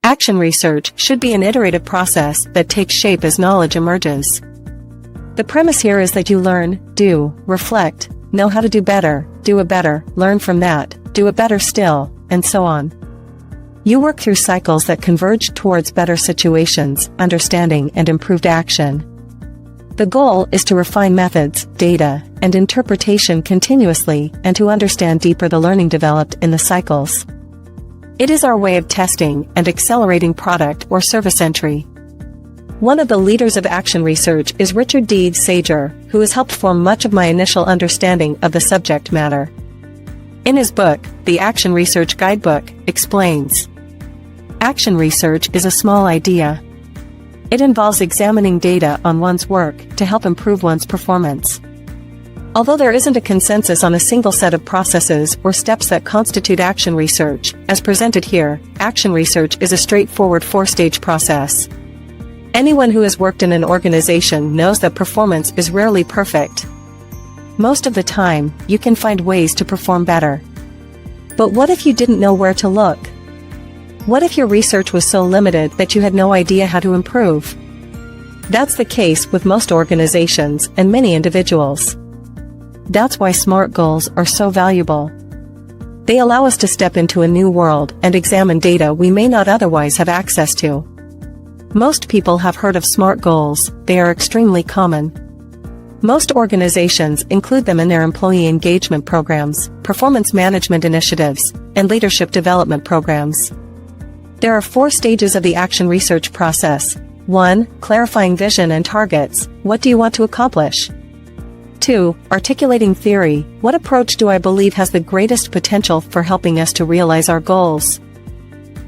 Action research should be an iterative process that takes shape as knowledge emerges. The premise here is that you learn, do, reflect, know how to do better, do it better, learn from that, do it better still, and so on. You work through cycles that converge towards better situations, understanding, and improved action. The goal is to refine methods, data, and interpretation continuously, and to understand deeper the learning developed in the cycles. It is our way of testing and accelerating product or service entry. One of the leaders of action research is Richard D. Sagor, who has helped form much of my initial understanding of the subject matter. In his book, The Action Research Guidebook, explains, action research is a small idea. It involves examining data on one's work to help improve one's performance. Although there isn't a consensus on a single set of processes or steps that constitute action research, as presented here, action research is a straightforward four-stage process. Anyone who has worked in an organization knows that performance is rarely perfect. Most of the time, you can find ways to perform better. But what if you didn't know where to look? What if your research was so limited that you had no idea how to improve? That's the case with most organizations and many individuals. That's why SMART goals are so valuable. They allow us to step into a new world and examine data we may not otherwise have access to. Most people have heard of SMART goals. They are extremely common. Most organizations include them in their employee engagement programs, performance management initiatives, and leadership development programs. There are 4 stages of the action research process. 1. Clarifying vision and targets. What do you want to accomplish? 2. Articulating theory. What approach do I believe has the greatest potential for helping us to realize our goals?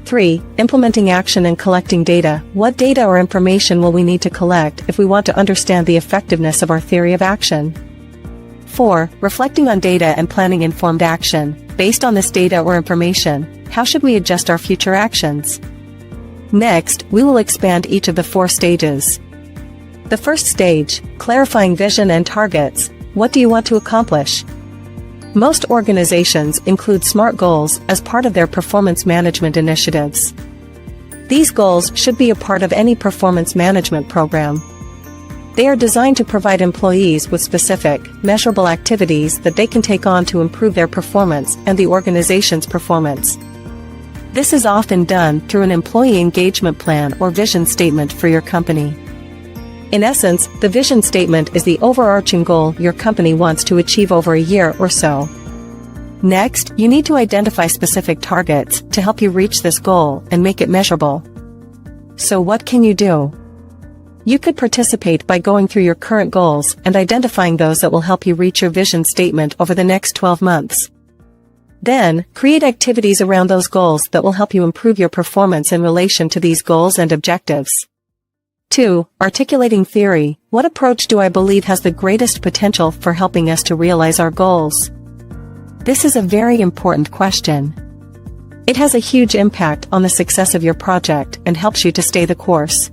3. Implementing action and collecting data. What data or information will we need to collect if we want to understand the effectiveness of our theory of action? 4. Reflecting on data and planning informed action. Based on this data or information, how should we adjust our future actions? Next, we will expand each of the 4 stages. The first stage, clarifying vision and targets. What do you want to accomplish? Most organizations include SMART goals as part of their performance management initiatives. These goals should be a part of any performance management program. They are designed to provide employees with specific, measurable activities that they can take on to improve their performance and the organization's performance. This is often done through an employee engagement plan or vision statement for your company. In essence, the vision statement is the overarching goal your company wants to achieve over a year or so. Next, you need to identify specific targets to help you reach this goal and make it measurable. So what can you do? You could participate by going through your current goals and identifying those that will help you reach your vision statement over the next 12 months. Then, create activities around those goals that will help you improve your performance in relation to these goals and objectives. 2. Articulating theory. What approach do I believe has the greatest potential for helping us to realize our goals? This is a very important question. It has a huge impact on the success of your project and helps you to stay the course.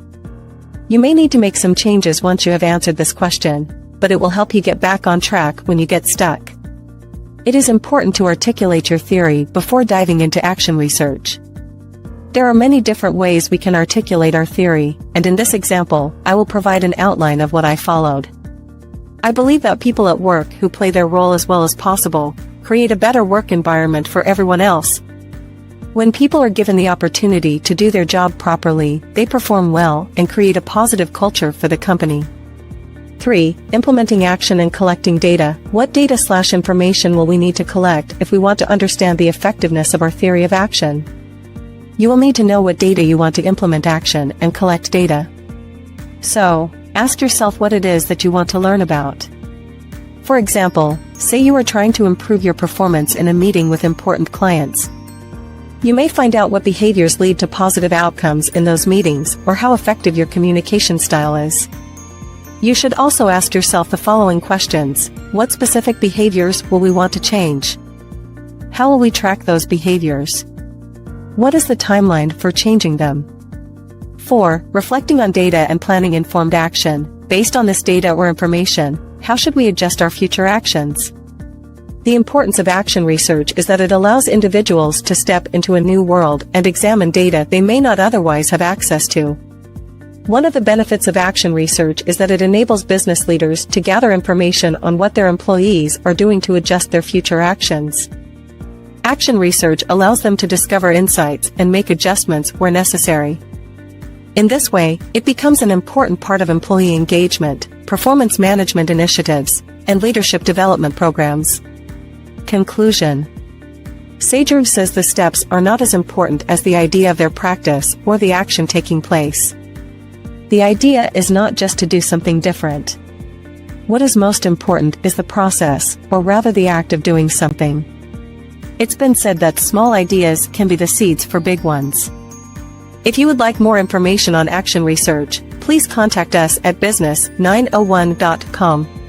You may need to make some changes once you have answered this question, but it will help you get back on track when you get stuck. It is important to articulate your theory before diving into action research. There are many different ways we can articulate our theory, and in this example, I will provide an outline of what I followed. I believe that people at work who play their role as well as possible create a better work environment for everyone else. When people are given the opportunity to do their job properly, they perform well and create a positive culture for the company. 3. Implementing action and collecting data. What data/information will we need to collect if we want to understand the effectiveness of our theory of action? You will need to know what data you want to implement action and collect data. So, ask yourself what it is that you want to learn about. For example, say you are trying to improve your performance in a meeting with important clients. You may find out what behaviors lead to positive outcomes in those meetings or how effective your communication style is. You should also ask yourself the following questions. What specific behaviors will we want to change? How will we track those behaviors? What is the timeline for changing them? 4. Reflecting on data and planning informed action. Based on this data or information, how should we adjust our future actions? The importance of action research is that it allows individuals to step into a new world and examine data they may not otherwise have access to. One of the benefits of action research is that it enables business leaders to gather information on what their employees are doing to adjust their future actions. Action research allows them to discover insights and make adjustments where necessary. In this way, it becomes an important part of employee engagement, performance management initiatives, and leadership development programs. Conclusion. Sagor says the steps are not as important as the idea of their practice or the action taking place. The idea is not just to do something different. What is most important is the process, or rather the act of doing something. It's been said that small ideas can be the seeds for big ones. If you would like more information on action research, please contact us at business901.com.